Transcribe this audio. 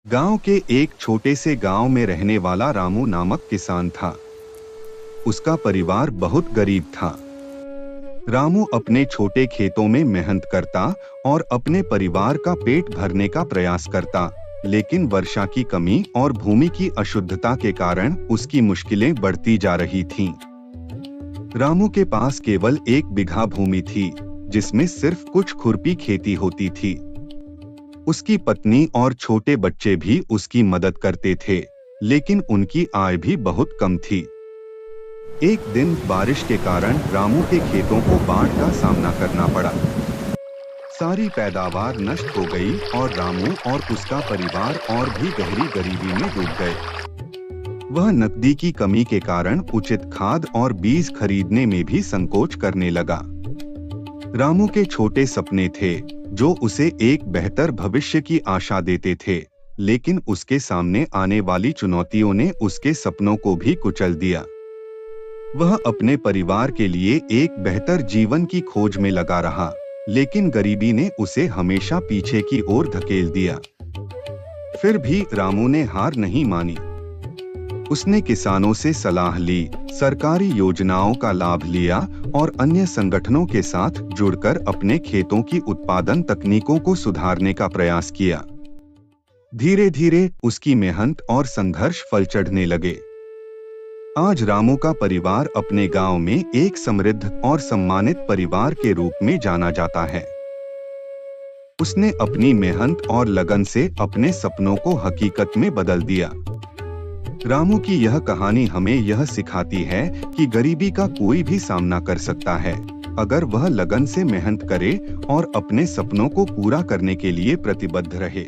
गांव के एक छोटे से गांव में रहने वाला रामू नामक किसान था। उसका परिवार बहुत गरीब था। रामू अपने छोटे खेतों में मेहनत करता और अपने परिवार का पेट भरने का प्रयास करता, लेकिन वर्षा की कमी और भूमि की अशुद्धता के कारण उसकी मुश्किलें बढ़ती जा रही थीं। रामू के पास केवल 1 बीघा भूमि थी, जिसमें सिर्फ कुछ खुरपी खेती होती थी। उसकी पत्नी और छोटे बच्चे भी उसकी मदद करते थे, लेकिन उनकी आय भी बहुत कम थी। एक दिन बारिश के कारण रामू के खेतों को बाढ़ का सामना करना पड़ा। सारी पैदावार नष्ट हो गई और रामू और उसका परिवार और भी गहरी गरीबी में डूब गए। वह नकदी की कमी के कारण उचित खाद और बीज खरीदने में भी संकोच करने लगा। रामू के छोटे सपने थे जो उसे एक बेहतर भविष्य की आशा देते थे, लेकिन उसके सामने आने वाली चुनौतियों ने उसके सपनों को भी कुचल दिया। वह अपने परिवार के लिए एक बेहतर जीवन की खोज में लगा रहा, लेकिन गरीबी ने उसे हमेशा पीछे की ओर धकेल दिया। फिर भी रामू ने हार नहीं मानी। उसने किसानों से सलाह ली, सरकारी योजनाओं का लाभ लिया और अन्य संगठनों के साथ जुड़कर अपने खेतों की उत्पादन तकनीकों को सुधारने का प्रयास किया। धीरे धीरे उसकी मेहनत और संघर्ष फल चढ़ने लगे। आज रामू का परिवार अपने गांव में एक समृद्ध और सम्मानित परिवार के रूप में जाना जाता है। उसने अपनी मेहनत और लगन से अपने सपनों को हकीकत में बदल दिया। रामू की यह कहानी हमें यह सिखाती है कि गरीबी का कोई भी सामना कर सकता है, अगर वह लगन से मेहनत करे और अपने सपनों को पूरा करने के लिए प्रतिबद्ध रहे।